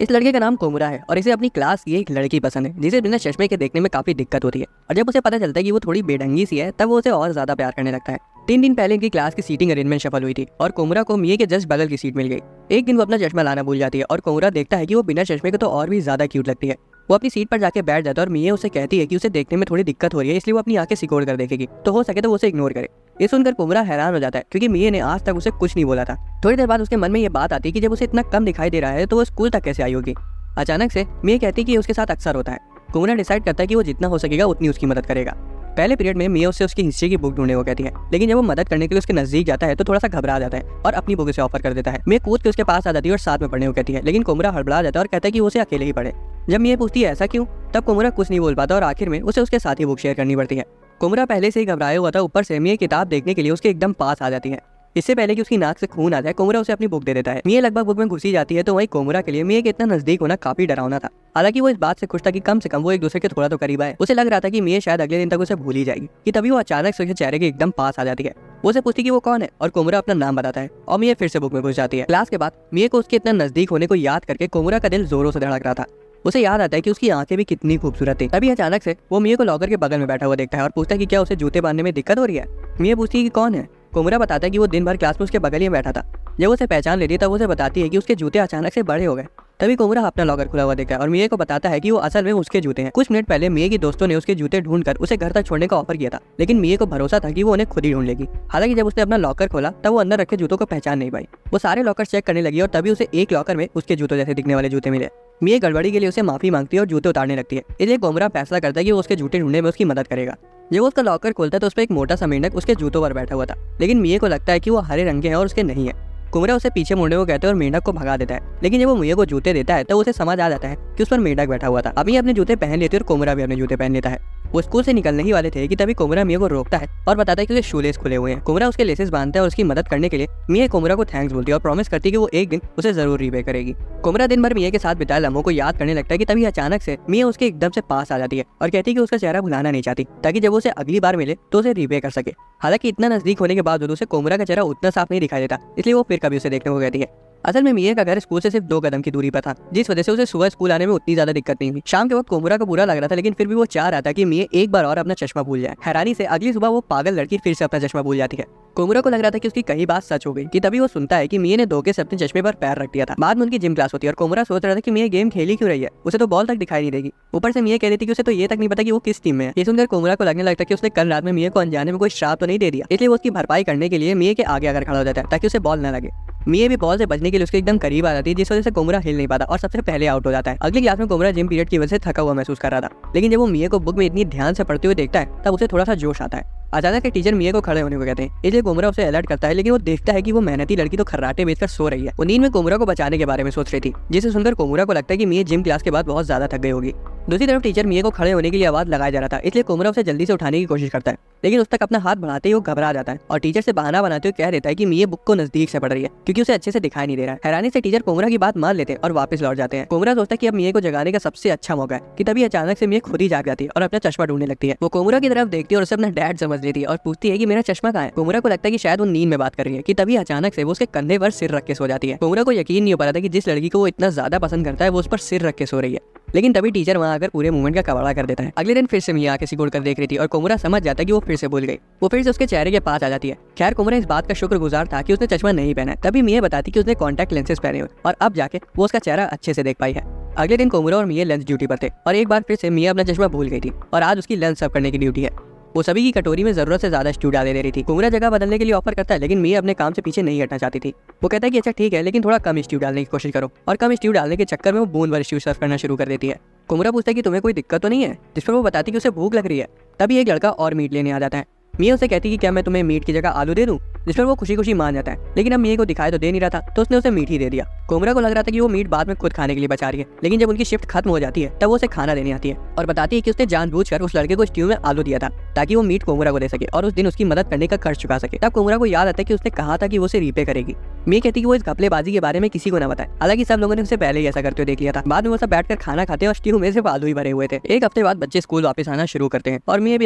इस लड़के का नाम कोमुरा है और इसे अपनी क्लास की एक लड़की पसंद है जिसे बिना चश्मे के देखने में काफी दिक्कत होती है। और जब उसे पता चलता है कि वो थोड़ी बेढंगी सी है तब वो उसे और ज्यादा प्यार करने लगता है। 3 दिन पहले इनकी क्लास की सीटिंग अरेंजमेंट सफल हुई थी और कोमुरा को मिये के जस्ट बगल की सीट मिल गई। एक दिन वो अपना चश्मा लाना भूल जाती है और कोमुरा देखता है कि वो बिना चश्मे के तो और भी ज्यादा क्यूट लगती है। वो अपनी सीट पर जाके बैठ जाता है और मिये उसे कहती है कि उसे देखने में थोड़ी दिक्कत हो रही है, इसलिए वो अपनी आंखें सिकोड़ कर देखेगी, तो हो सके तो वो उसे इग्नोर करे। ये सुनकर कोमुरा हैरान हो जाता है क्योंकि मिये ने आज तक उसे कुछ नहीं बोला था। थोड़ी देर बाद उसके मन में ये बात आती है कि जब उसे इतना कम दिखाई दे रहा है तो वो स्कूल तक कैसे आई होगी। अचानक से मिये कहती है कि उसके साथ अक्सर होता है। कोमुरा डिसाइड करता है कि वो जितना हो सकेगा उतनी उसकी मदद करेगा। पहले पीरियड में मिये उससे उसकी हिस्ट्री की बुक ढूंढने को कहती है, लेकिन जब वो मदद करने के लिए उसके नजदीक जाता है तो थोड़ा सा घबरा जाता है और अपनी बुक उसे ऑफर कर देता है। मिये कूद के उसके पास आ जाती है और साथ में पढ़ने को कहती है, लेकिन कोमुरा हड़बड़ा जाता है और कहता है कि वो उसे अकेले ही पढ़े। जब मिये पूछती है ऐसा क्यों, तब कोमुरा कुछ नहीं बोल पाता और आखिर में उसे उसके साथ ही बुक शेयर करनी पड़ती है। कोमुरा पहले से ही घबराया हुआ था, ऊपर से मिये किताब देखने के लिए उसके एकदम पास आ जाती है। इससे पहले कि उसकी नाक से खून आ जाए कोमुरा उसे अपनी बुक दे देता है। मिये लगभग बुक में घुसी जाती है तो वहीं कोमुरा के लिए मिये के इतना नजदीक होना काफी डरावना था। हालांकि वो इस बात से खुश था कि कम से कम वो एक दूसरे के थोड़ा तो करीब आए। उसे लग रहा था कि मिये शायद अगले दिन तक उसे भूल ही जाएगी कि तभी वो अचानक से उसके चेहरे के एकदम पास आ जाती है। वो उसे पूछती कि वो कौन है और कोमुरा अपना नाम बताता है और मिये फिर से बुक में घुस जाती है। क्लास के बाद मिये को उसके इतना नजदीक होने को याद करके कोमुरा का दिल जोरों से धड़क रहा था। उसे याद आता है कि उसकी आंखें भी कितनी खूबसूरत थी। तभी अचानक से वो मिये को लॉकर के बगल में बैठा हुआ देखता है और पूछता है कि क्या उसे जूते बांधने में दिक्कत हो रही है। मिये पूछती है कि कौन है। कोमुरा बताता है कि वो दिन भर क्लास में उसके बगल ही बैठा था। जब उसे पहचान लेती है तब उसे बताती है कि उसके जूते अचानक से बड़े हो गए। तभी कोमुरा अपना लॉकर खुला हुआ देखता है और मिये को बताता है कि वो असल में उसके जूते हैं। कुछ मिनट पहले मिये की दोस्तों ने उसके जूते ढूंढकर उसे घर तक छोड़ने का ऑफर किया था, लेकिन मिये को भरोसा था कि वो उन्हें खुद ही ढूंढ लेगी। हालांकि जब उसने अपना लॉकर खोला तब वो अंदर रखे जूतों को पहचान नहीं पाई। वो सारे लॉकर चेक करने लगी और तभी उसे एक लॉकर में उसके जूतों जैसे दिखने वाले जूते मिले। मिये गड़बड़ी के लिए उसे माफी मांगती है और जूते उतारने लगती है। इसलिए कोमुरा फैसला करता है कि वो उसके जूते ढूंढने में उसकी मदद करेगा। जब वो उसका लॉकर खोलता है तो उस पर एक मोटा सा मेंढक उसके जूतों पर बैठा हुआ था, लेकिन मिये को लगता है कि वो हरे रंग के हैं और उसके नहीं है। कोमुरा उसे पीछे मुड़ने को कहते हैं और मेंढक को भगा देता है, लेकिन जब वो मिये को जूते देता है तो उसे समझ आ जाता है कि उस पर मेंढक बैठा हुआ था। अब मिये अपने जूते पहन लेती है और कोमुरा भी अपने जूते पहन लेता है। वो स्कूल से निकलने ही वाले थे कि तभी कोमुरा मिये को रोकता है और बताता है कि उसके शूलेस खुले हुए हैं। कोमुरा उसके लेसेस बांधता है और उसकी मदद करने के लिए मिये कोमुरा को थैंक्स बोलती है और प्रॉमिस करती है कि वो एक दिन उसे जरूर रीपे करेगी। कोमुरा दिन भर मिये के साथ बिताए लम्हों को याद करने लगता है कि तभी अचानक से मिये उसके एकदम से पास आ जाती है और कहती है कि उसका चेहरा भुलाना नहीं चाहती ताकि जब उसे अगली बार मिले तो उसे रीपे कर सके। हालांकि इतना नजदीक होने के बावजूद उसे कोमुरा का चेहरा उतना साफ नहीं दिखाई देता, इसलिए वो फिर कभी उसे देखने को कहती है। असल में मिये का घर स्कूल से सिर्फ 2 कदम की दूरी पर था, जिस वजह से उसे सुबह स्कूल आने में उतनी ज्यादा दिक्कत नहीं हुई। शाम के वक्त कोमुरा को बुरा लग रहा था, लेकिन फिर भी वो चाह रहा था कि मिये एक बार और अपना चश्मा भूल जाए। हैरानी से अगली सुबह वो पागल लड़की फिर से अपना चश्मा भूल जाती है। कोमुरा को लग रहा था कि उसकी कई बात सच हो गई कि तभी वो सुनता है कि मिये ने धोखे से अपने चश्मे पर पैर रख दिया था। बाद में उनकी जिम क्लास होती है और कोमुरा सोच रहा था कि मिये गेम खेली क्यों रही है, उसे तो बॉल तक दिखाई नहीं देगी। ऊपर से मिये कह रही थी कि उसे तो ये तक नहीं पता कि वो किस टीम में है। ये सुनकर कोमुरा को लगने लगता है कि उसने कल रात में मिये को अनजाने में कोई श्राप तो नहीं दे दिया, इसलिए वो उसकी भरपाई करने के लिए मिये के आगे आकर खड़ा हो जाता है ताकि उसे बॉल न लगे। मिये भी बॉल से बचने के लिए उसके एकदम करीब आ जाती है, जिस वजह से कोमुरा हिल नहीं पाता और सबसे पहले आउट हो जाता है। अगली क्लास में कोमुरा जिम पीरियड की वजह से थका हुआ महसूस कर रहा था, लेकिन जब वो मिये को बुक में इतनी ध्यान से पढ़ते हुए देखता है तब उसे थोड़ा सा जोश आता है। अचानक टीचर मिये को खड़े होने को कहते हैं, इसलिए कोमुरा उसे अलर्ट करता है, लेकिन वो देखता है कि वो मेहनती लड़की तो खर्राटे बेचकर सो रही है। वो नींद में कोमुरा को बचाने के बारे में सोच रही थी, जिसे सुनकर कोमुरा को लगता है कि मिये जिम क्लास के बाद बहुत ज्यादा थक गई होगी। दूसरी तरफ टीचर मिये को खड़े होने के लिए आवाज लगाया जा रहा था, इसलिए कोमुरा उसे जल्दी से उठाने की कोशिश करता है, लेकिन उस तक अपना हाथ बढ़ाते ही वो घबरा जाता है और टीचर से बहाना बनाते हुए कह देता है कि मिये बुक को नजदीक से पढ़ रही है क्योंकि उसे अच्छे से दिखाई नहीं दे रहा है। हैरानी से टीचर कोमुरा की बात मान लेते हैं और वापस लौट जाते हैं। कोमुरा सोचता है कि अब मिये को जगाने का सबसे अच्छा मौका है कि तभी अचानक से मिये खुद ही जाग जाती है और अपना चश्मा ढूंढने लगती है। वो कोमुरा की तरफ देखती है और उसे अपना डैड समझ लेती है और पूछती है कि मेरा चश्मा कहाँ है। कोमुरा को लगता है कि शायद वो नींद में बात कर रही है कि तभी अचानक से वो उसके कंधे पर सिर रख के सो जाती है। कोमुरा को यकीन नहीं हो पा रहा था कि जिस लड़की को वो इतना ज्यादा पसंद करता है वो उस पर सिर रख के सो रही है, लेकिन तभी टीचर वहां आकर पूरे मूवमेंट का कबाड़ा कर देता है। अगले दिन फिर से मिये आके सिकोड़ कर देख रही थी और कोमुरा समझ जाता है कि वो फिर से भूल गई। वो फिर से उसके चेहरे के पास आ जाती है। खैर कोमुरा इस बात का शुक्रगुजार था कि उसने चश्मा नहीं पहना। तभी मिये बताती कि उसने कॉन्टैक्ट लेंसेज पहने हुए और अब जाके वो उसका चेहरा अच्छे से देख पाई है। अगले दिन कोमुरा और मिये लंच ड्यूटी पर थे और एक बार फिर से मिये अपना चश्मा भूल गई थी और आज उसकी लंच सर्व करने की ड्यूटी है। वो सभी की कटोरी में जरूरत से ज्यादा स्ट्यू डाल दे रही थी। कोमुरा जगह बदलने के लिए ऑफर करता है, लेकिन मिये अपने काम से पीछे नहीं हटना चाहती थी। वो कहता है कि अच्छा ठीक है, लेकिन थोड़ा कम स्ट्यू डालने की कोशिश करो, और कम स्ट्यू डालने के चक्कर में वो बूंद भर स्ट्यू सर्व करना शुरू कर देती है। कोमुरा पूछता है कि तुम्हें कोई दिक्कत तो नहीं है, जिस पर वो बताती कि उसे भूख लग रही है। तभी एक लड़का और मीट लेने आ जाता है। मिये उसे कहती कि क्या मैं तुम्हें मीट की जगह आलू दे दूं, जिस पर वो खुशी खुशी मान जाता है, लेकिन अब मिये को दिखाई तो दे नहीं रहा था तो उसने उसे मीट ही दे दिया। कोमुरा को लग रहा था कि वो मीट बाद में खुद खाने के लिए बचा रही है, लेकिन जब उनकी शिफ्ट खत्म हो जाती है तब वो उसे खाना देने आती है और बताती है कि उसने जानबूझकर उस लड़के को स्ट्यू में आलू दिया था ताकि वो मीट कोमुरा को दे सके और उस दिन उसकी मदद करने का कर्ज चुका सके। तब कोमुरा को याद आता है कि उसने कहा था कि वो उसे रीपे करेगी। मिये कहती कि वो इस घपलेबाजी के बारे में किसी को ना बताए, हालांकि सब लोगों ने उसे पहले ही ऐसा करते हुए देख लिया था। बाद में वो सब बैठकर खाना खाते हैं और स्ट्यू में सिर्फ आलू ही भरे हुए थे। एक हफ्ते बाद बच्चे स्कूल वापस आना शुरू करते हैं और मिये भी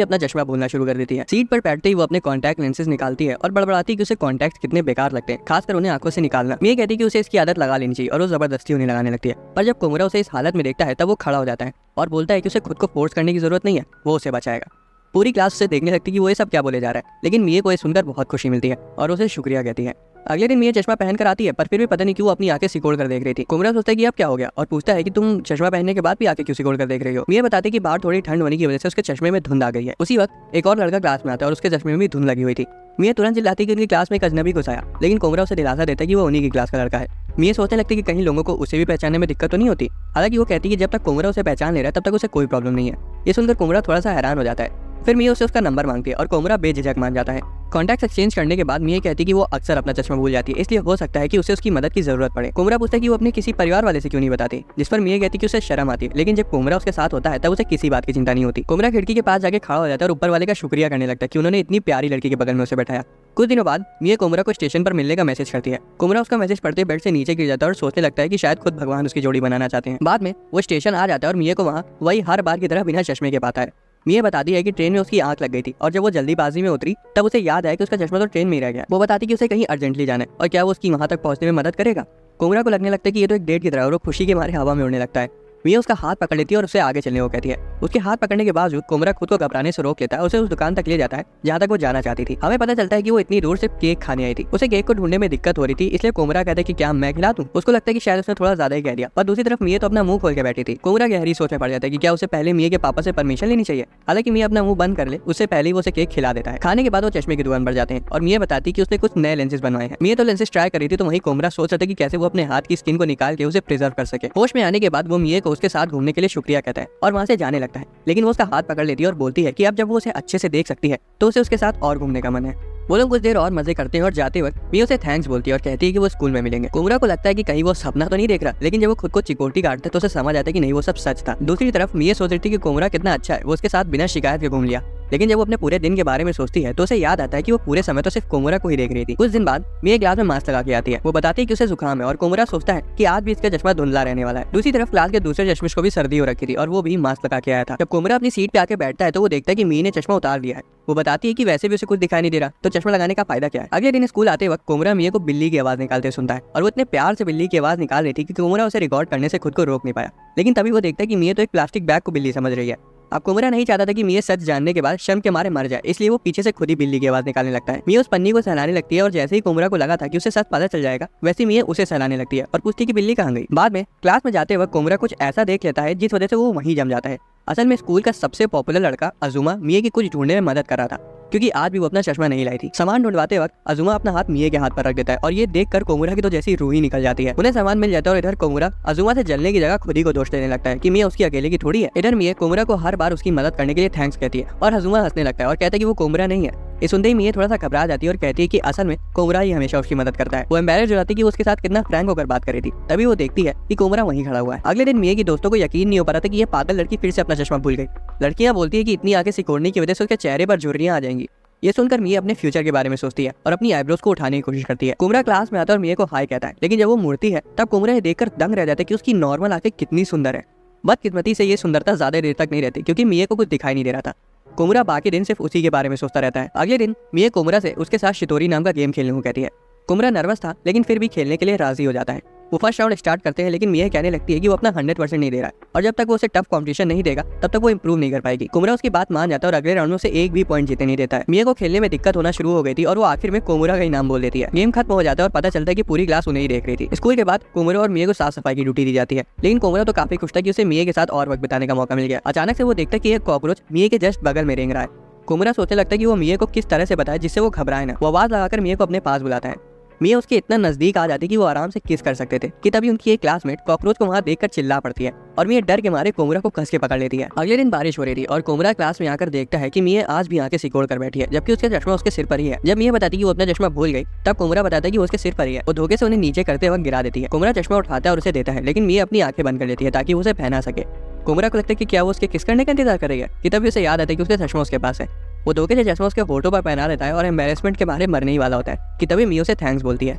अपना चश्मा भूलना शुरू कर देती है। सीट पर बैठते ही वो अपने कॉन्टैक्ट लेंसेज निकालती है और बड़बड़ाती बताती है कि उसे कॉन्टैक्ट कितने बेकार लगते हैं, खासकर उन्हें आंखों से निकालना। मिया कहती है कि उसे इसकी आदत लगा लेनी चाहिए और वो जबरदस्ती उन्हें लगाने लगती है। पर जब कोमुरा उसे इस हालत में देखता है तब वो खड़ा हो जाता है और बोलता है कि उसे खुद को फोर्स करने की जरूरत नहीं है, वो उसे बचाएगा। पूरी क्लास उसे देखने लगती है कि वो ये सब क्या बोले जा रहा है, लेकिन मिया को ये सुनकर बहुत खुशी मिलती है और उसे शुक्रिया कहती है। अगले दिन मिया चश्मा पहनकर आती है, पर फिर भी पता नहीं क्यों अपनी आंखें सिकोड़ कर देख रही थी। कोमुरा सोचता है कि अब क्या हो गया और पूछता है कि तुम चश्मा पहनने के बाद भी आंखें क्यों सिकोड़ कर देख रही हो। मिया बताती है कि बाहर थोड़ी ठंड होने की वजह से उसके चश्मे में धुंध आ गई है। उसी वक्त एक और लड़का क्लास में आता है और उसके चश्मे में भी धुंध लगी हुई थी। मिया तुरंत चिल्लाती है कि उनकी क्लास में एक अजनबी घुस आया, लेकिन कोमुरा उसे दिलासा देता है कि वो उन्हीं की क्लास का लड़का है। मिया सोचने लगती है कि कहीं लोगों को उसे भी पहचानने में दिक्कत तो नहीं होती। हालांकि वो कहती है कि जब तक कोमुरा उसे पहचान ले रहा है तब तक उसे कोई प्रॉब्लम नहीं है। ये सुनकर कोमुरा थोड़ा सा हैरान हो जाता है। फिर मिया उसे उसका नंबर मांगती है और कोमुरा बेझिझक मान जाता है। कॉन्टैक्ट एक्सचेंज करने के बाद मिया कहती है कि वो अक्सर अपना चश्मा भूल जाती है, इसलिए हो सकता है कि उसे उसकी मदद की जरूरत पड़े। कोमुरा पूछता है कि वो अपने किसी परिवार वाले से क्यों नहीं बताती, जिस पर मिया कहती है कि उसे शर्म आती है, लेकिन जब कोमुरा उसके साथ होता है तब उसे किसी बात की चिंता नहीं होती। कोमुरा खिड़की के पास जाके खड़ा हो जाता है और ऊपर वाले का शुक्रिया करने लगता है कि उन्होंने इतनी प्यारी लड़की के बगल में उसे बैठाया। कुछ दिनों बाद मिया कोमुरा को स्टेशन पर मिलने का मैसेज करती है। कोमुरा उसका मैसेज पढ़ते बेड से नीचे गिर जाता है और सोचने लगता है कि शायद खुद भगवान उसकी जोड़ी बनाना चाहते हैं। बाद में वो स्टेशन आ जाता है और मिया को वहाँ वही हर बार की तरह बिना चश्मे के पाता है। मिया बताती है कि ट्रेन में उसकी आंख लग गई थी और जब वो जल्दीबाजी में उतरी तब उसे याद आया कि उसका चश्मा तो ट्रेन में ही रह गया। वो बताती कि उसे कहीं अर्जेंटली जाना है और क्या वो उसकी वहां तक पहुंचने में मदद करेगा। कोमुरा को लगने लगता है कि ये तो एक डेट की तरह है और वो खुशी के मारे हवा में उड़ने लगता है। मिया उसका हाथ पकड़ लेती है और उसे आगे चलने को कहती है। उसके हाथ पकड़ने के बावजूद कोमुरा खुद को घबराने से रोक लेता है, उसे उस दुकान तक ले जाता है जहाँ तक वो जाना चाहती थी। हमें पता चलता है कि वो इतनी दूर से केक खाने आई थी। उसे केक को ढूंढने में दिक्कत हो रही थी, इसलिए कोमुरा कहता है कि क्या मैं खिला दूं। उसको लगता है कि शायद उसने थोड़ा ज्यादा ही कह दिया, पर दूसरी तरफ मिया तो अपना मुंह खोल के बैठी थी। कोमुरा गहरी सोच में पड़ जाता है कि क्या उसे पहले मिया के पापा से परमिशन लेनी चाहिए। हालांकि मिया अपना मुंह बंद कर ले उससे पहले ही वो उसे केक खिला देता है। खाने के बाद वो चश्मे की दुकान पर जाते हैं और मिया बताती है कि उसने कुछ नए लेंसेज बनवाए हैं। मिया तो लेंसेज ट्राई कर रही थी, तो वहीं कोमुरा सोच रहा था कि कैसे वो अपने हाथ की स्किन को निकाल के उसे प्रिजर्व कर सके। होश में आने के बाद वो मिया को उसके साथ घूमने के लिए शुक्रिया कहता है और वहां से जाने लगता है, लेकिन वो उसका हाथ पकड़ लेती है और बोलती है कि अब जब वो उसे अच्छे से देख सकती है तो उसे उसके साथ और घूमने का मन है। वो लोग कुछ देर और मजे करते हैं और जाते वक्त मिया उसे थैंक्स बोलती है और कहती है कि वो स्कूल में मिलेंगे। कोमुरा को लगता है कि कहीं वो सपना तो नहीं देख रहा, लेकिन जब वो खुद को चिकोटी काटता है तो उसे समझ आता है कि नहीं, वो सब सच था। दूसरी तरफ मिया सोच रही थी कि कोमुरा कितना अच्छा है, वो उसके साथ बिना शिकायत के घूम लिया। लेकिन जब वो अपने पूरे दिन के बारे में सोचती है तो उसे याद आता है कि वो पूरे समय तो सिर्फ कोमुरा को ही देख रही थी। कुछ दिन बाद मिया क्लास में मास्क लगा के आती है। वो बताती है कि उसे जुकाम है और कोमुरा सोचता है कि आज भी इसका चश्मा धुंधला रहने वाला है। दूसरी तरफ क्लास के दूसरे चश्मिश को भी सर्दी हो रखी थी और वो भी मास्क लगा के आया था। जब कोमुरा अपनी सीट पे आके बैठता है तो वो देखता है कि मिया ने चश्मा उतार लिया है। वो बताती है कि वैसे भी उसे कुछ दिखाई नहीं दे रहा, तो चश्मा लगाने का फायदा क्या है। अगले दिन स्कूल आते वक्त कोमुरा मिया को बिल्ली की आवाज निकालते सुनता है और वो इतने प्यार से बिल्ली की आवाज निकाल रही थी कि कोमुरा उसे रिकॉर्ड करने से खुद को रोक नहीं पाया। लेकिन तभी वो देखता है कि मिया तो एक प्लास्टिक बैग को बिल्ली समझ रही है। अब कोमुरा नहीं चाहता था कि मिया सच जानने के बाद शर्म के मारे मर जाए, इसलिए वो पीछे से खुद ही बिल्ली की आवाज निकालने लगता है। मिया उस पन्नी को सहलाने लगती है और जैसे ही कोमुरा को लगा था कि उसे सच पता चल जाएगा, वैसे मिया उसे सहलाने लगती है और पूछती है कि बिल्ली कहाँ गई। बाद में क्लास में जाते वक्त कोमुरा कुछ ऐसा देख लेता है जिस वजह से वो वहीं जम जाता है। असल में स्कूल का सबसे पॉपुलर लड़का अजुमा मिया की कुछ ढूंढने में मदद कर रहा था, क्योंकि आज भी वो अपना चश्मा नहीं लाई थी। सामान ढूंढवाते वक्त अजुमा अपना हाथ मिया के हाथ पर रख देता है और ये देखकर कोमुरा की तो जैसी रूह ही निकल जाती है। उन्हें सामान मिल जाता है और इधर कोमुरा अजुमा से जलने की जगह खुद ही को दोष देने लगता है कि मिया उसकी अकेले की थोड़ी है। इधर मिया कोमुरा को हर बार उसकी मदद करने के लिए थैंक्स कहती है और अजुमा हंसने लगता है और कहता है कि वो कोमुरा नहीं है। ये सुनते ही मिया थोड़ा सा घबरा जाती है और कहती है कि असल में कोमुरा ही हमेशा उसकी मदद करता है। वो एम्बैरेस्ड हो जाती है कि वो उसके साथ कितना फ्रैंक होकर बात कर रही थी। तभी वो देखती है कि कोमुरा वहीं खड़ा हुआ है। अगले दिन मिया की दोस्तों को यकीन नहीं हो पा रहा था कि ये पागल लड़की फिर से अपना चश्मा भूल गई। लड़कियां बोलती है कि इतनी आंखें सिकोड़ने की वजह से उसके चेहरे पर झुर्रियां आ जाएंगी। ये सुनकर मिया अपने फ्यूचर के बारे में सोचती है और अपनी आईब्रोज को उठाने की कोशिश करती है। कोमुरा क्लास में आता है और मिया को हाय कहता है, लेकिन जब वो मुड़ती है तब कोमुरा ये देखकर दंग रह जाता है कि उसकी नॉर्मल आंखें कितनी सुंदर है। बदकिस्मती से ये सुंदरता ज्यादा देर तक नहीं रहती, क्योंकि मिया को कुछ दिखाई नहीं दे रहा था। कोमुरा बाकी दिन सिर्फ उसी के बारे में सोचता रहता है। अगले दिन मिया कोमुरा से उसके साथ शितोरी नाम का गेम खेलने को कहती है। कोमुरा नर्वस था, लेकिन फिर भी खेलने के लिए राजी हो जाता है। वो फर्स्ट राउंड स्टार्ट करते हैं, लेकिन मिया कहने लगती है कि वो अपना 100% नहीं दे रहा है और जब तक वो उसे टफ कंपटीशन नहीं देगा तब तक वो इंप्रूव नहीं कर पाएगी। कोमुरा उसकी बात मान जाता है और अगले राउंड में उसे एक भी पॉइंट जीते नहीं देता है। मिया को खेलने में दिक्कत होना शुरू हो गई थी और वो आखिर में कोमुरा का ही नाम बोल देती है। गेम खत्म हो जाता है और पता चलता है कि पूरी क्लास उन्हें ही देख रही थी। स्कूल के बाद कोमुरा और मिया को साफ सफाई की ड्यूटी दी जाती है, लेकिन कोमुरा तो काफी खुश था कि उसे मिया के साथ और वक्त बिताने का मौका मिल गया। अचानक से वो देखता है कि एक कॉकरोच मिया के जस्ट बगल में रेंग रहा है। कोमुरा सोचने लगता है कि वो मिया को किस तरह से बताए जिससे वो घबराए ना। वो आवाज लगाकर मिया को अपने पास बुलाता है। मिया उसके इतना नजदीक आ जाती है कि वो आराम से किस कर सकते थे कि तभी उनकी एक क्लासमेट कॉकरोच को वहां देखकर चिल्ला पड़ती है और मिया डर के मारे कोमुरा को कस के पकड़ लेती है। अगले दिन बारिश हो रही थी और कोमुरा क्लास में आकर देखता है कि मिया आज भी आंखें सिकोड़ कर बैठी है, जबकि उसका चश्मा उसके सिर पर ही है। जब मिया बताती है कि वो अपना चश्मा भूल गई, तब कोमुरा बताता है कि वो उसके सिर पर ही है। वो धोखे से उन्हें नीचे करते वक्त गिरा देती है। कोमुरा चश्मा उठाता है और उसे देता है, लेकिन मिया अपनी आंखें बंद कर लेती है ताकि उसे पहना सके। कोमुरा को लगता है कि क्या वो उसके किस करने का इंतजार करेगा कि तभी उसे याद आता है कि उसका चश्मा उसके पास है। वो धोखे से चश्मा उसके फोटो पर पहना देता है और एम्बैरेसमेंट के मारे मरने ही वाला होता है कि तभी मिया उसे थैंक्स बोलती है।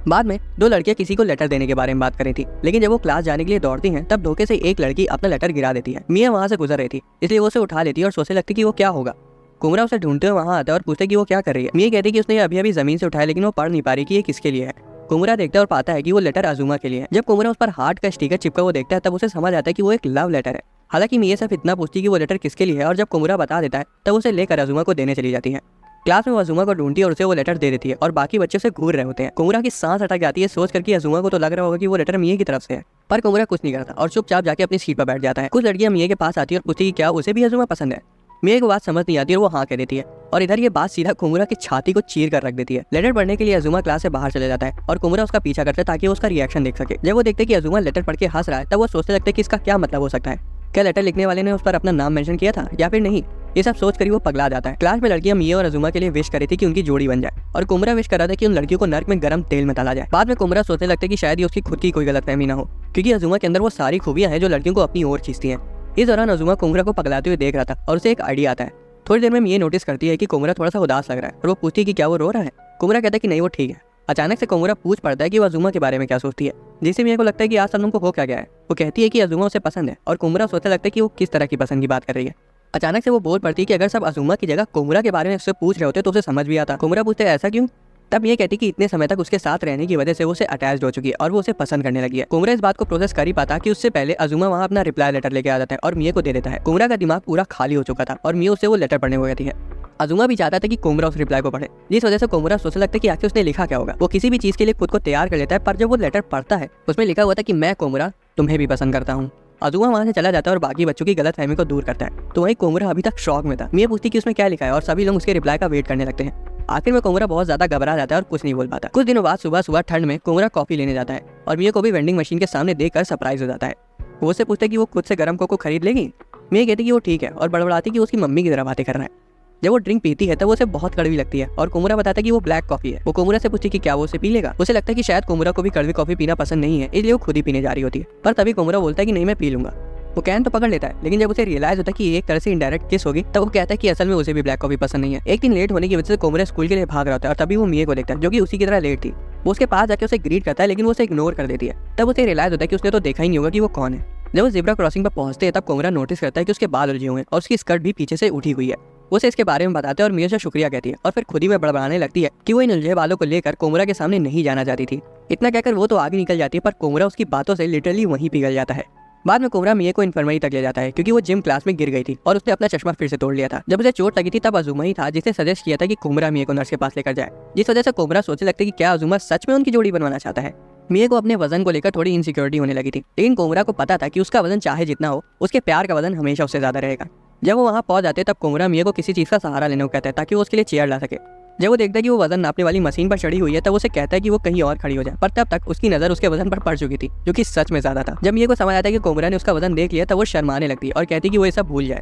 बाद में दो लड़कियां किसी को लेटर देने के बारे में बात कर रही थी, लेकिन जब वो क्लास जाने के लिए दौड़ती हैं तब धोखे से एक लड़की अपना लेटर गिरा देती है। मिया वहां से गुजर रही थी, इसलिए वो उसे उठा लेती है और सोचने लगती कि वो क्या होगा। कोमरा उसे ढूंढते हुए वहाँ आता है और पूछते कि वो क्या कर रही है। मिया कहती है कि उसने अभी अभी जमीन से उठाया, लेकिन वो पढ़ नहीं पा रही कि ये किसके लिए है। कोमरा देखता है और पाता है कि वो लेटर अजुमा के लिए है। जब कोमरा उस पर हार्ट का स्टिकर चिपका वो देखता है तब उसे समझ आता है कि वो एक लव लेटर है। हालांकि मिया सिर्फ इतना पूछती है कि वो लेटर किसके लिए है, और जब कोमरा बता देता है तब उसे लेकर अजुमा को देने चली जाती है। क्लास में वो अजुमा को ढूंढती है और उसे वो लेटर दे देती है और बाकी बच्चे उसे घूर रहे होते हैं। कोमरा की सांस अटक जाती है सोच करके अजुमा को तो लग रहा होगा कि वो लेटर मिया की तरफ से है, पर कोमरा कुछ नहीं करता और चुपचाप जाके अपनी सीट पर बैठ जाता है। कुछ लड़कियां मिया के पास आती है और पूछती है कि क्या उसे भी अजुमा पसंद है। मिया को बात समझ नहीं आती और वो हाँ कह देती है, और इधर ये बात सीधा कोमरा की छाती को चीर कर रख देती है। लेटर पढ़ने के लिए अजुमा क्लास से बाहर चले जाता है और कोमरा उसका पीछा करता है ताकि वो उसका रिएक्शन देख सके। जब वो देखते हैं कि अजुमा लेटर पढ़ के हंस रहा है तब वो सोचने लगते हैं कि इसका क्या मतलब हो सकता है। क्या लेटर लिखने वाले ने उस पर अपना नाम मेंशन किया था या फिर नहीं। ये सब सोच कर वो पगला जाता है। क्लास में लड़कियां मिया और अजुमा के लिए विश करी थी कि उनकी जोड़ी बन जाए, और कोमरा विश कर रहा था कि उन लड़कियों को नर्क में गर्म तेल में तला जाए। बाद में कोमरा सोचने लगता है कि शायद ये उसकी खुद की कोई गलतफहमी ना हो, क्योंकि अजुमा के अंदर वो सारी खूबियां हैं जो लड़कियों को अपनी ओर खींचती हैं। इस दौरान अजुमा कोमरा को पगलाते हुए देख रहा था और उसे एक आइडिया आता है। थोड़ी देर में ये नोटिस करती है कि कोमरा थोड़ा सा उदास लग रहा है और वो पूछती है कि क्या वो रो रहा है। कोमरा कहता है कि नहीं वो ठीक है। अचानक से कोमरा पूछ पड़ता है कि वो अजुमा के बारे में क्या सोचती है, जिससे मिया को लगता है कि आज सनम को हो क्या गया है। वो कहती है कि अजुमा उसे पसंद है और कोमरा सोचने लगता है कि वो किस तरह की पसंद की बात कर रही है। अचानक से वो बोल पड़ती है कि अगर सब अजुमा की जगह कोमरा के बारे में उससे पूछ रहे होते तो उसे समझ भी आता। कोमरा पूछते ऐसा क्यों। तब ये कहती कि इतने समय तक उसके साथ रहने की वजह से वो उसे अटैच्ड हो चुकी है और वो उसे पसंद करने लगी है। कोमरा इस बात को प्रोसेस कर ही पाता कि उससे पहले अजुमा वहाँ अपना रिप्लाई लेटर लेके आ जाता है और मिया को दे देता है। कोमरा का दिमाग पूरा खाली हो चुका था और मिया उससे वो लेटर पढ़ने को कहती है। अजुमा भी चाहता था कि कोमरा उस रिप्लाई को पढ़े, जिस वजह से कोमरा सोचने लगता है कि आखिर उसने लिखा क्या होगा। वो किसी भी चीज के लिए खुद को तैयार कर लेता है, पर जब वो लेटर पढ़ता है उसमें लिखा हुआ था कि मैं कोमरा तुम्हें भी पसंद करता हूँ। अजुमा वहाँ से चला जाता है और बाकी बच्चों की गलतफहमी को दूर करता है। तो वहीं कोमरा अभी तक शॉक में था। मिया पूछती कि उसमें क्या लिखा है और सभी लोग उसके रिप्लाई का वेट करने लगते हैं। आखिर में कोमरा बहुत ज्यादा घबरा जाता है और कुछ नहीं बोल पाता। कुछ दिनों बाद सुबह सुबह ठंड में कोमरा कॉफी लेने जाता है और मिया को भी वेंडिंग मशीन के सामने देखकर सरप्राइज हो जाता है। वो उससे पूछता है कि वो खुद से गर्म कोको खरीद लेगी। मिया कहती कि वो ठीक है और बड़बड़ाती कि उसकी मम्मी की तरह बातें कर रहा है। जब वो ड्रिंक पीती है तब उसे बहुत कड़वी लगती है और कोमरा बताता है कि वो ब्लैक कॉफी है। वो कोमरा से पूछती कि क्या वो उसे पी लेगा। उसे लगता है कि शायद कोमरा को भी कड़वी कॉफी पीना पसंद नहीं है, इसलिए वो खुद ही पीने जा रही होती है। पर तभी कोमरा बोलता है कि नहीं मैं पी लूंगा। वो कैन तो पकड़ लेता है, लेकिन जब उसे रियलाइज होता है कि ये एक तरह से इनडायरेक्ट किस होगी तब वो कहता है कि असल में उसे भी ब्लैक कॉफी पसंद नहीं है। एक दिन लेट होने की वजह से कोमरा स्कूल के लिए भाग रहा होता है और तभी वो मिया को देखता है जो कि उसी की तरह लेट थी। वो उसके पास जाकर उसे ग्रीट करता है, लेकिन वो उसे इग्नोर कर देती है। तब उसे रियलाइज होता है कि उसने तो देखा ही नहीं होगा कि वो कौन है। जब वो ज़ेब्रा क्रॉसिंग पर पहुंचते हैं तब कोमरा नोटिस करता है कि उसके बाल उलझे हुए हैं और उसकी स्कर्ट भी पीछे से उठी हुई है। वो उसे इसके बारे में बताते हैं और मिया से शुक्रिया कहती है और फिर खुद ही में बड़बड़ाने लगती है कि वो इन उलझे बालों को लेकर कोमरा के सामने नहीं जाना चाहती थी। इतना कहकर वो तो आगे निकल जाती है, पर कोमरा उसकी बातों से लिटरली वहीं पिघल जाता है। बाद में कोमरा मिया को इन्फर्मरी तक ले जाता है क्योंकि वो जिम क्लास में गिर गई थी और उसने अपना चश्मा फिर से तोड़ लिया था। जब उसे चोट लगी थी तब अजुमा ही था जिसने सजेस्ट किया था कि कोमरा मिया को नर्स के पास लेकर जाए, जिस वजह से कोमरा सोचने लगता है कि क्या अजुमा सच में उनकी जोड़ी बनवाना चाहता है। मिया को अपने वजन को लेकर थोड़ी इनसिक्योरिटी होने लगी थी, लेकिन कोमरा को पता था कि उसका वजन चाहे जितना हो उसके प्यार का वजन हमेशा उससे ज्यादा रहेगा। जब वो वहाँ पहुंच जाते तब कोमरा मिया को किसी चीज का सहारा लेने को कहता है ताकि वो उसके लिए चेयर ला सके। जब वो देखता है कि वो वजन नापने वाली मशीन पर चढ़ी हुई है तब उसे कहता है कि वो कहीं और खड़ी हो जाए, पर तब तक उसकी नजर उसके वजन पर पड़ चुकी थी जो कि सच में ज्यादा था। जब मिया को समझ आता है कि कोमरा ने उसका वजन देख लिया तब वो शर्माने लगती है और कहती है कि वो ये सब भूल जाए।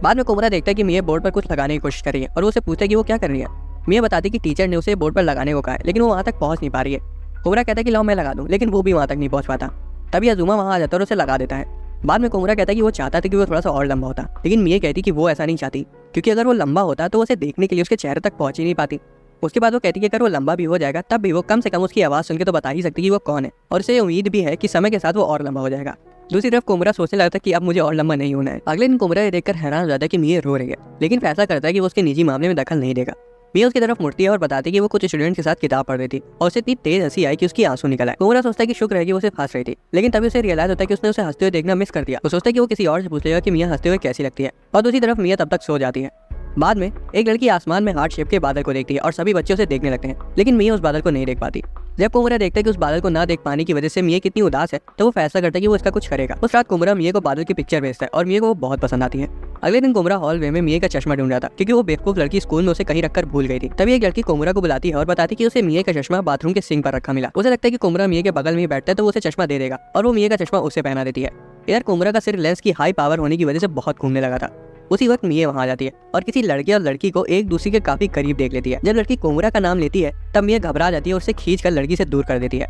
बाद में कोमरा देखता है कि मिया बोर्ड पर कुछ लगाने की कोशिश कर रही है और वो उसे पूछता है कि वो क्या कर रही है। मिया बताती है कि टीचर ने उसे बोर्ड पर लगाने को कहा है, लेकिन वो वहाँ तक पहुँच नहीं पा रही है। कोमरा कहता है कि लाओ मैं लगा दूँ, लेकिन वो भी वहाँ तक नहीं पहुँच पाता। तभी अजुमा वहाँ आ जाता है और उसे लगा देता है। बाद में कोमरा कहता है कि वो चाहता था कि वो थोड़ा सा और लंबा होता, लेकिन मिया कहती कि वो ऐसा नहीं चाहती क्योंकि अगर वो लंबा होता तो उसे देखने के लिए उसके चेहरे तक पहुंच ही नहीं पाती। उसके बाद वो कहती है कि अगर वो लंबा भी हो जाएगा तब भी वो कम से कम उसकी आवाज़ सुन के तो बता ही सकती कि वो कौन है, और उसे उम्मीद भी है कि समय के साथ वो और लंबा हो जाएगा। दूसरी तरफ कोमरा सोचने लगता है कि अब मुझे और लंबा नहीं होना है। अगले दिन कोमरा ये देखकर हैरान हो जाता है कि मिया रो रही है, लेकिन फैसला करता है कि वो उसके निजी मामले में दखल नहीं देगा। मिया उसकी तरफ मुड़ती है और बताती है कि वो कुछ स्टूडेंट के साथ किताब पढ़ रही थी और उसे इतनी तेज हंसी आई कि उसकी आंसू निकल आए। कोमरा सोचता है कि शुक्र है कि वो उसे फंस रही थी, लेकिन तभी उसे रियलाइज होता है कि उसने उसे हंसते हुए देखना मिस कर दिया। वो सोचता है कि वो किसी और से पूछ लेगा कि मिया हंसते हुए कैसी लगती है, और दूसरी तरफ मिया तब तक सो जाती है। बाद में एक लड़की आसमान में हार्ट शेप के बादल को देखती है और सभी बच्चे उसे देखने लगते हैं, लेकिन मिया उस बादल को नहीं देख पाती। जब कोमरा देखता है कि उस बादल को ना देख पाने की वजह से मिया कितनी उदास है तो वो फैसला करता है कि वो इसका कुछ करेगा। उस रात कोमरा मिया को बादल की पिक्चर भेजता है और मिया को वो बहुत पसंद आती है। अगले दिन कोमरा हॉलवे में मिया का चश्मा ढूंढ रहा था क्योंकि वो बेवकूफ लड़की स्कूल में उसे कहीं रखकर भूल गई थी। तभी एक लड़की कोमरा को बुलाती है और बताती है कि उसे मिया का चश्मा बाथरूम के सिंक पर रखा मिला। उसे लगता है कि कोमरा मिया के बगल में ही बैठता है तो वो उसे चश्मा दे देगा और वो मिया का चश्मा उसे पहना देती है। इधर कोमरा का सिर लेंस की हाई पावर होने की वजह से बहुत घूमने लगा था। उसी वक्त मिया वहाँ आ जाती है और किसी लड़के और लड़की को एक दूसरे के काफी करीब देख लेती है। जब लड़की कोमरा का नाम लेती है तब मिया घबरा जाती है और उसे खींचकर लड़की से दूर कर देती है।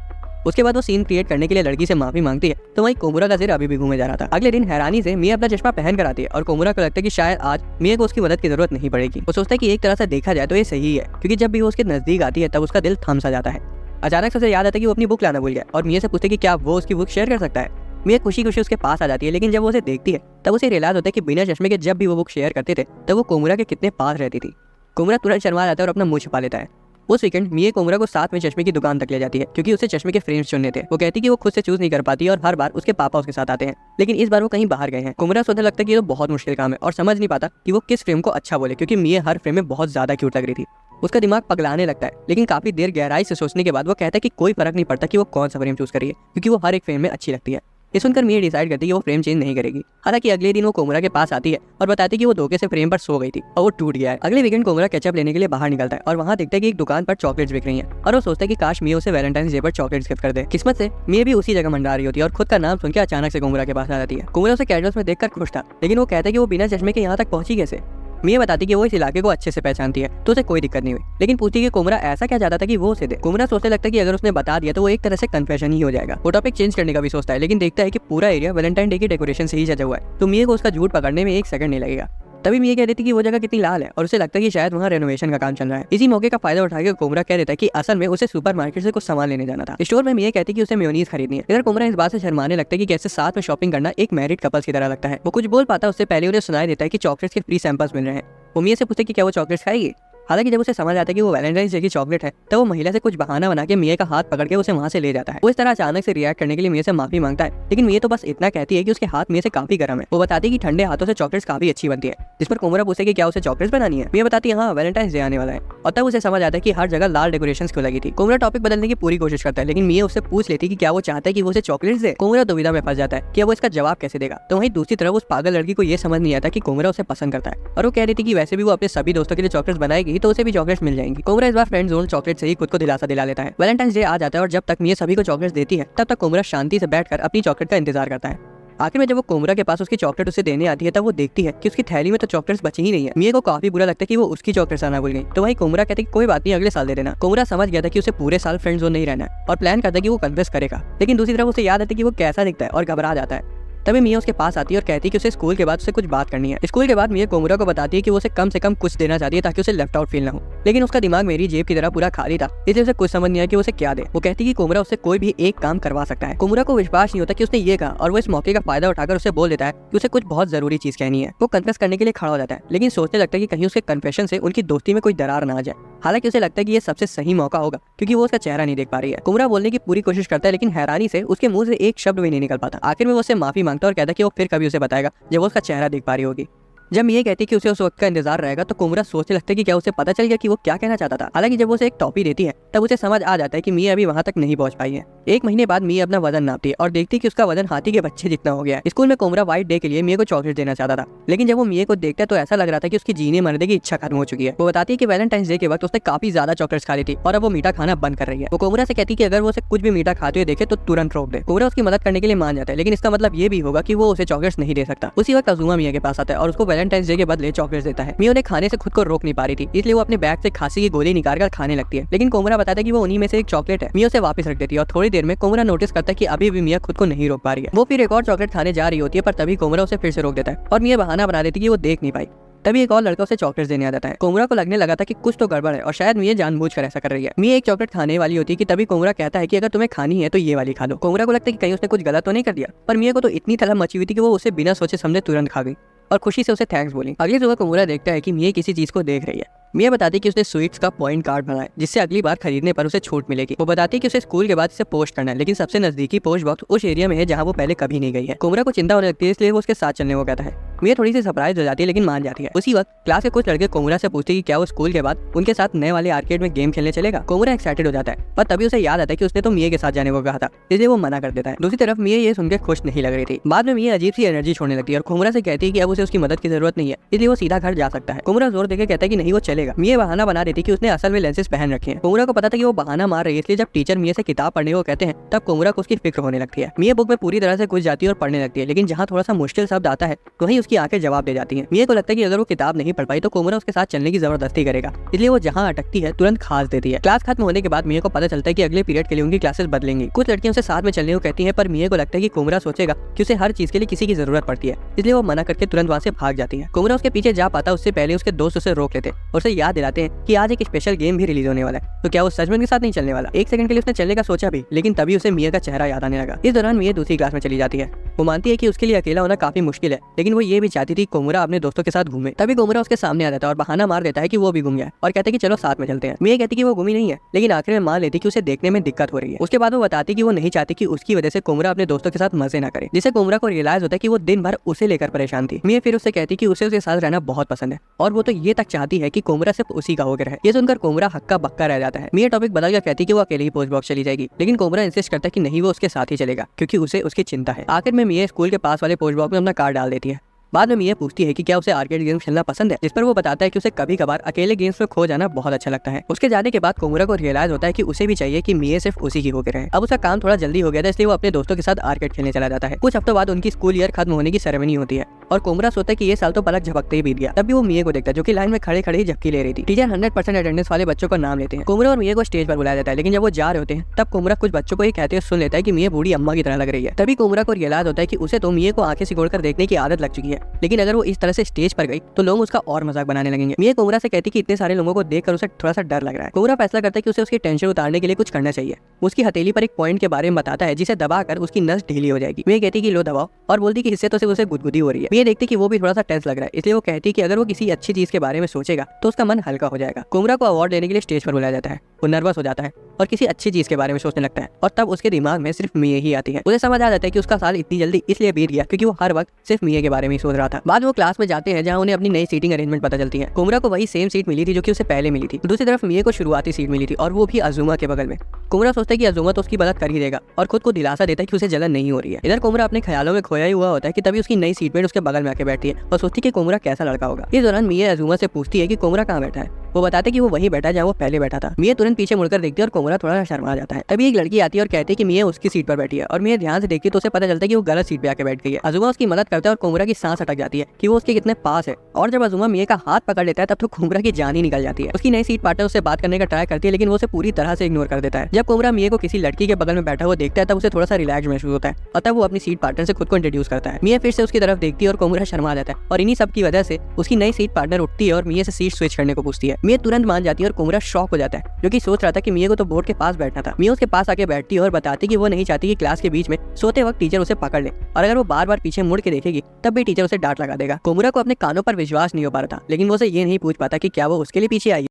उसके बाद वो सीन क्रिएट करने के लिए लड़की से माफी मांगती है तो वहीं कोमरा का सिर अभी भी घूमे जा रहा था। अगले दिन हैरानी से मिया अपना चश्मा पहन कर आती है और कोमरा को लगता है कि शायद आज मिया को उसकी मदद की जरूरत नहीं पड़ेगी। वो सोचता है कि एक तरह से देखा जाए तो ये सही है क्योंकि जब भी वो उसके नजदीक आती है तब उसका दिल थम सा जाता है। अचानक से उसे याद आता है कि वो अपनी बुक लाना भूल गया और मिया से पूछते कि क्या वो उसकी बुक शेयर कर सकता है। मिया खुशी खुशी उसके पास आ जाती है, लेकिन जब वो उसे देखती है तब उसे रियलाइज होता है कि बिना चश्मे के जब भी वो बुक शेयर करते थे तब वो कोमुरा के कितने पास रहती थी। कोमुरा तुरंत शर्मा जाता है और अपना मुंह छुपा लेता है। उस वीकेंड मिया कोमुरा को साथ में चश्मे की दुकान तक ले जाती है, क्योंकि उसे चश्मे के फ्रेम्स चुनने थे। वो कहती कि वो खुद से चूज नहीं कर पाती और हर बार उसके पापा उसके साथ आते हैं, लेकिन इस बार वो कहीं बाहर गए हैं। कोमुरा सोचने लगता है कि ये तो बहुत मुश्किल काम है और समझ नहीं पाता कि वो किस फ्रेम को अच्छा बोले, क्योंकि मिया हर फ्रेम में बहुत ज्यादा क्यूट लग रही थी। उसका दिमाग पगलाने लगता है, लेकिन काफी देर गहराई से सोचने के बाद वो कहता है कि कोई फर्क नहीं पड़ता कि वो कौन सा फ्रेम चूज करिए, क्योंकि वो हर एक फ्रेम में अच्छी लगती है। ये सुनकर मिया डिसाइड करती है कि वो फ्रेम चेंज नहीं करेगी। हालांकि अगले दिन वो कोमुरा के पास आती है और बताती है कि वो धोखे से फ्रेम पर सो गई थी और वो टूट गया है। अगले वीकेंड कोमुरा केचप लेने के लिए बाहर निकलता है और वहाँ देखता है कि एक दुकान पर चॉकलेट्स बिक रही हैं और वो सोचता है कि काश मिया उसे वैलेंटाइंस डे पर चॉकलेट्स गिफ्ट कर दे। किस्मत से मिया भी उसी जगह मंडरा रही होती है और खुद का नाम सुनकर अचानक से कोमुरा के पास आ जाती है। कोमुरा उसे कैजुअल्स में देखकर खुश था, लेकिन वो कहता है कि वो बिना चश्मे के यहाँ तक पहुंची कैसे। मिया बताती कि वो इस इलाके को अच्छे से पहचानती है, तो उसे कोई दिक्कत नहीं हुई, लेकिन पूछती कि कोमुरा ऐसा क्या चाहता था कि वो उसे दे। कोमुरा सोचने लगता है कि अगर उसने बता दिया तो वो एक तरह से कन्फेशन ही हो जाएगा। वो टॉपिक चेंज करने का भी सोचता है, लेकिन देखता है कि पूरा एरिया वैलेंटाइन डे की डेकोरेशन से ही सजा हुआ है, तो मिया को उसका झूठ पकड़ने में एक सेकंड नहीं लगेगा। तभी मिया कह देती कि वो जगह कितनी लाल है और उसे लगता है कि शायद वहाँ रेनोवेशन का काम चल रहा है। इसी मौके का फायदा उठाकर कोमुरा कह देता है कि असल में उसे सुपरमार्केट से कुछ सामान लेने जाना था। स्टोर में मिया कहती कि उसे मेयोनीज खरीदनी है। इधर कोमुरा इस बात से शर्माने लगता है कि कैसे साथ में शॉपिंग करना एक मैरिड कपल्स की तरह लगता है। वो कुछ बोल पाता उससे पहले उन्हें सुनाई देता है कि चॉकलेट्स के फ्री सैंपल्स मिल रहे हैं। वो मिया से पूछते कि क्या वो चॉकलेट्स खाएगी। हालांकि जब उसे समझ आता है कि वो वैलेंटाइंस डे की चॉकलेट है, तब वो महिला से कुछ बहाना बना के मिया का हाथ पकड़ के उसे वहां से ले जाता है। वो इस तरह अचानक से रिएक्ट करने के लिए मिया से माफी मांगता है, लेकिन मिया तो बस इतना कहती है कि उसके हाथ मिया से काफी गर्म है। वो बताती है कि ठंडे हाथों से चॉकलेट्स काफी अच्छी बनती है, जिस पर कोमुरा पूछे कि क्या उसे चॉकलेट्स बनानी है। मिया बताती है हाँ, वैलेंटाइंस डे आने वाला है, और तब उसे समझ आता है कि हर जगह लाल डेकोरेशंस क्यों लगी थी। कोमुरा टॉपिक बदलने की पूरी कोशिश करता है, लेकिन मिया उससे पूछ लेती है कि क्या वो चाहता है कि वो उसे चॉकलेट्स दे। कोमुरा दुविधा में फंस जाता है कि वो इसका जवाब कैसे देगा। तो वहीं दूसरी तरफ उस पागल लड़की को ये समझ नहीं आता कि कोमुरा उसे पसंद करता है, और वो कह रही थी कि वैसे भी वो अपने सभी दोस्तों के लिए चॉकलेट्स बनाएगी तो उसे भी चॉकलेट्स मिल जाएंगी। कोमुरा इस बार फ्रेंड जोन चॉकलेट से ही खुद को दिलासा दिला लेता है। वैलेंटाइंस डे आ जाता है और जब तक मिया सभी को चॉकलेट्स देती है तब तक कोमुरा शांति से बैठकर अपनी चॉकलेट का इंतजार करता है। आखिर में जब वो कोमुरा के पास उसकी चॉकलेट उसे देने आती है तब वो देखती है कि उसकी थैली में तो चॉकलेट्स बची ही नहीं है। मिया को काफी बुरा लगता है कि वो उसकी चॉकलेट्स आना भूल गई। तो वही कोमुरा कहती है कि कोई बात नहीं, अगले साल दे देना। कोमुरा समझ गया था कि उसे पूरे साल फ्रेंड जोन नहीं रहना है और प्लान करता है कि वो कन्फेस करेगा, लेकिन दूसरी तरफ उसे याद आता है कि वो कैसा दिखता है और घबरा जाता है। तभी मिया उसके पास आती है और कहती है कि उसे स्कूल के बाद उससे कुछ बात करनी है। स्कूल के बाद मिया कोमुरा को बताती है कि वो उसे कम से कम कुछ देना चाहती है ताकि उसे लेफ्ट आउट फील ना हो, लेकिन उसका दिमाग मेरी जेब की तरह पूरा खाली था, इसलिए उसे कुछ समझ नहीं आया कि उसे क्या दे। वो कहती है कि कोमुरा उससे कोई भी एक काम करवा सकता है। कोमुरा को विश्वास नहीं होता कि उसने ये कहा और वो इस मौके का फायदा उठाकर उसे बोल देता है कि उसे कुछ बहुत जरूरी चीज कहनी है। वो कन्फेस करने के लिए खड़ा हो जाता है, लेकिन सोचने लगता है कि कहीं उसके कन्फेशन से उनकी दोस्ती में कोई दरार ना आ जाए। हालांकि उसे लगता है कि ये सबसे सही मौका होगा, क्योंकि वो उसका चेहरा नहीं देख पा रही है। कोमुरा बोलने की पूरी कोशिश करता है, लेकिन हैरानी से उसके मुंह से एक शब्द भी नहीं निकल पाता। आखिर में वो उससे माफी मांगता है और कहता है कि वो फिर कभी उसे बताएगा जब वो उसका चेहरा देख पा रही होगी। जब मिया कहती है कि उसे उस वक्त का इंतजार रहेगा, तो कोमुरा सोचने लगता है कि क्या उसे पता चल गया कि वो क्या कहना चाहता था। हालांकि जब वो उसे एक टॉपी देती है तब उसे समझ आ जाता है कि मिया अभी वहां तक नहीं पहुंच पाई है। एक महीने बाद मिया अपना वजन नापती है और देखती है कि उसका वजन हाथी के बच्चे जितना हो गया है। स्कूल में कोमुरा वाइट डे के लिए मिया को चॉकलेट देना चाहता था, लेकिन जब वो मिया को देखता है तो ऐसा लग रहा था कि उसकी जीने मरने की इच्छा खत्म हो चुकी है। वो बताती है कि वैलेंटाइंस डे के वक्त उसने काफी ज्यादा चॉकलेट्स खा ली थी और अब वो मीठा खाना बंद कर रही है। वो कोमुरा से कहती है कि अगर वो उसे कुछ भी मीठा खाते हुए देखे तो तुरंत रोक दे। कोमुरा उसकी मदद करने के लिए मान जाता है, लेकिन इसका मतलब ये भी होगा कि वो उसे चॉकलेट्स नहीं दे सकता। उसी वक्त अज़ुमा मिया के पास आता है और उसको वैलेंटाइंस डे के बदले चॉकलेट्स देता है। मिया उन्हें खाने से खुद को रोक नहीं पा रही थी, इसलिए वो अपने बैग से खांसी की गोली निकालकर खाने लगती है, लेकिन कोमुरा बताता है कि वो उन्हीं में से एक चॉकलेट है। मिया उसे वापस रख देती है और थोड़ी देर में कोमुरा नोटिस करता है कि अभी भी मिया खुद को नहीं रोक पा रही है। वो फिर एक और चॉकलेट खाने जा रही होती है, पर तभी कोमुरा उसे फिर से रोक देता है और मिया बहाना बना देती है कि वो देख नहीं पाई। तभी एक और लड़का उसे चॉकलेट देने आ जाता है। कोमुरा को लगने लगा था कि कुछ तो गड़बड़ है और शायद मिया जानबूझकर ऐसा कर रही है। मिया एक चॉकलेट खाने वाली होती है कि तभी कोमुरा कहता है कि अगर तुम्हें खानी है तो ये वाली खा लो। कोमुरा को लगता है कि कहीं उसने कुछ गलत तो नहीं कर दिया, पर मिया को तो इतनी तलब मची हुई थी कि वो उसे बिना सोचे समझे तुरंत खा गई और खुशी से उसे थैंक्स बोली। अगली सुबह कोमुरा देखता है कि मिया किसी चीज को देख रही है। मिया बताती है कि उसने स्वीट्स का पॉइंट कार्ड बनाया जिससे अगली बार खरीदने पर उसे छूट मिलेगी। वो बताती है कि उसे स्कूल के बाद इसे पोस्ट करना है, लेकिन सबसे नजदीकी पोस्ट बॉक्स उस एरिया में है जहाँ वो पहले कभी नहीं गई है। कोमुरा को चिंता होने लगती है, इसलिए वो उसके साथ चलने को कहता है। मिया थोड़ी सी सरप्राइज हो जाती है, लेकिन मान जाती है। उसी वक्त क्लास के कुछ लड़के कोमुरा से पूछते हैं कि क्या वो स्कूल के बाद उनके साथ नए वाले आर्केड में गेम खेलने चलेगा। कोमुरा एक्साइटेड हो जाता है, पर तभी उसे याद आता है कि उसने तो मिया के साथ जाने को कहा था, इसलिए वो मना कर देता है। दूसरी तरफ मिया ये सुनकर खुश नहीं लग रही थी। बाद में मिया अजीब सी एनर्जी छोड़ने लगती है और कोमुरा से कहती है कि अब उसे उसकी मदद की जरूरत नहीं है, इसलिए वो सीधा घर जा सकता है। कोमुरा जोर देकर कहता है कि नहीं, वो चलेगा। मिया बहाना बना देती कि उसने असल में लेंसेज पहन रखे हैं। कोमुरा को पता था कि वो बहाना मार रही है, इसलिए जब टीचर मिया से किताब पढ़ने को कहते हैं तब कोमुरा को उसकी फिक्र होने लगती है। मिया बुक में पूरी तरह से घुस जाती है और पढ़ने लगती है, लेकिन जहाँ थोड़ा सा मुश्किल शब्द आता है वहीं उसकी आंखें जवाब दे जाती हैं। मिया को लगता है कि अगर वो किताब नहीं पढ़ पाई तो कोमुरा उसके साथ चलने की जबरदस्ती करेगा, इसलिए वो जहाँ अटकती है तुरंत खास देती है। क्लास खत्म होने के बाद मिया को पता चलता है कि अगले पीरियड के लिए उनकी क्लासेस बदलेंगी। कुछ लड़कियां उसे साथ में चलने को कहती हैं, पर मिया को लगता है कि कोमुरा सोचेगा कि उसे हर चीज के लिए किसी की जरूरत पड़ती है, इसलिए वो मना करके तुरंत वहाँ से भाग जाती है। कोमुरा उसके पीछे जा पाता उससे पहले उसके दोस्त उसे रोक लेते और उसे याद दिलाते हैं कि आज एक स्पेशल गेम भी रिलीज होने वाला है, तो क्या वो सच में उनके साथ नहीं चलने वाला। एक सेकंड के लिए उसने चलने का सोचा भी, लेकिन तभी उसे मिया का चेहरा याद आने लगा। इस दौरान मिया दूसरी क्लास में चली जाती है। वो मानती है कि उसके लिए अकेला होना काफी मुश्किल है, लेकिन वो ये भी चाहती थी कोमुरा अपने दोस्तों के साथ घूमे। तभी कोमुरा उसके सामने आ जाता है और बहाना मार देता है कि वो भी घूम गया और कहता है कि चलो साथ में चलते हैं। मिया कहती कि वो घूमी नहीं है, लेकिन आखिर में मान लेती कि उसे देखने में दिक्कत हो रही है। उसके बाद वो बताती कि वो नहीं चाहती कि उसकी वजह से कोमुरा अपने दोस्तों के साथ मजे ना करे, जिससे कोमुरा को रियलाइज होता है कि वो दिन भर उसे लेकर परेशान थी। मिया फिर उससे कहती कि उसे उसके साथ रहना बहुत पसंद है और वो तो ये तक चाहती है कि कोमुरा सिर्फ उसी का होकर रहे। ये सुनकर कोमुरा हक्का बक्का रह जाता है। मिया टॉपिक बदल कर कहती कि वो अकेले ही पोस्ट बॉक्स चली जाएगी, लेकिन कोमुरा इंसिस्ट करता है कि नहीं, वो उसके साथ ही चलेगा क्योंकि उसे उसकी चिंता है। आखिर में मिया स्कूल के पास वाले पोस्ट बॉक्स में अपना कार्ड डाल देती है। बाद में मिया पूछती है कि क्या उसे आर्केड गेम खेलना पसंद है, जिस पर वो बताता है कि उसे कभी कभार अकेले गेम्स में खो जाना बहुत अच्छा लगता है। उसके जाने के बाद कोमुरा को रियलाइज होता है कि उसे भी चाहिए कि मिया सिर्फ उसी की होकर रहे। अब उसका काम थोड़ा जल्दी हो गया था, इसलिए वो अपने दोस्तों के साथ आर्केड खेलने चला जाता है। कुछ हफ्तों बाद उनकी स्कूल ईयर खत्म होने की सेरेमनी होती है और कोमुरा सोचता है कि ये साल तो पलक झपकते ही बीत गया। तभी वो मिया को देखता है जो कि लाइन में खड़े खड़े ही झपकी ले रही थी। टीचर 100% अटेंडेंस वाले बच्चों का नाम लेते हैं। कोमुरा और मिया को स्टेज पर बुलाया जाता है, लेकिन जब वो जा रहे होते हैं तब कोमुरा कुछ बच्चों को ये कहते हुए सुन लेता है कि मिया बूढ़ी अम्मा की तरह लग रही है। तभी कोमुरा को रियलाइज होता है कि उसे तो मिया को आंखें सिकोड़कर देखने की आदत लग चुकी है, लेकिन अगर वो इस तरह से स्टेज पर गई तो लोग उसका और मजाक बनाने लगेंगे। मिया कोमुरा से कहती कि इतने सारे लोगों को देखकर उसे थोड़ा सा डर लग रहा है। कोमुरा फैसला करता है कि उसे उसकी टेंशन उतारने के लिए कुछ करना चाहिए। उसकी हथेली पर एक पॉइंट के बारे में बताता है जिसे दबाकर उसकी नस ढीली हो जाएगी। मिया कहती कि लो दबाओ और बोलती कि इससे तो सिर्फ उसे गुदगुदी हो रही है। मिया देखती कि वो भी थोड़ा सा टेंस लग रहा है, इसलिए वो कहती कि अगर वो किसी अच्छी चीज के बारे में सोचेगा तो उसका मन हल्का हो जाएगा। कोमुरा को अवार्ड देने के लिए स्टेज पर बुलाया जाता है। वो नर्वस हो जाता है और किसी अच्छी चीज के बारे में सोचने लगता है और तब उसके दिमाग में सिर्फ मिया ही आती है। उसे समझ आ जाता है कि उसका साल इतनी जल्दी इसलिए बीत गया क्योंकि वो हर वक्त सिर्फ मिया के बारे में ही सोच रहा था। बाद में वो क्लास में जाते हैं जहाँ उन्हें अपनी नई सीटिंग अरेंजमेंट पता चलती है। कोमुरा को वही सेम सीट मिली थी जो कि उसे पहले मिली थी। दूसरी तरफ मिया को शुरुआती सीट मिली थी और वो भी अजूमा के बगल में। कोमुरा सोचता है कि अजूमा तो उसकी मदद कर ही देगा और खुद को दिलासा देता है कि उसे जलन नहीं हो रही है। इधर कोमुरा अपने ख्यालों में खोया ही हुआ होता है कि तभी उसकी नई सीटमेट उसके बगल में आके बैठती है और सोचती है कि कोमुरा कैसा लड़का होगा। इस दौरान मिया अजूमा से पूछती है कि कोमुरा कहाँ बैठा है। वो बताते कि वो वहीं बैठा है जहाँ वो पहले बैठा था। मिया तुरंत पीछे मुड़कर देखती है और कोमुरा थोड़ा शर्मा जाता है। तभी एक लड़की आती है और कहती है कि मिया उसकी सीट पर बैठी है और मिया ध्यान से देखती है तो उसे पता चलता है कि वो गलत सीट पे आके बैठ गई है। अजूमा उसकी मदद करता है और कोमुरा की सांस अटक जाती है कि वो उसके कितने पास है और जब अजूमा मिया का हाथ पकड़ लेता है तब तो कोमुरा की जान ही निकल जाती है। उसकी नई सीट पार्टनर उससे बात करने का ट्राई करती है, लेकिन वो उसे पूरी तरह से इग्नोर कर देता है। जब कोमुरा मिया को किसी लड़की के बगल में बैठा हुआ देखता है तब उसे थोड़ा सा रिलैक्स महसूस होता है और तब वो अपनी सीट पार्टनर से खुद को इंट्रोड्यूस करता है। मिया फिर से उसकी तरफ देखती है और कोमुरा शर्मा जाता है और इन्हीं सब की वजह से उसकी नई सीट पार्टनर उठती है और मिया से सीट स्विच करने को पूछती है। मिया तुरंत मान जाती है और कोमुरा शॉक हो जाता है, जो कि सोच रहा था कि मिया को तो बोर्ड के पास बैठना था। मिया उसके पास आके बैठती है और बताती कि वो नहीं चाहती कि क्लास के बीच में सोते वक्त टीचर उसे पकड़ ले और अगर वो बार बार पीछे मुड़ के देखेगी तब भी टीचर उसे डांट लगा देगा। कोमुरा को अपने कानों पर विश्वास नहीं हो पा रहा था, लेकिन वो उसे ये नहीं पूछ पाता कि क्या वो उसके लिए पीछे आई।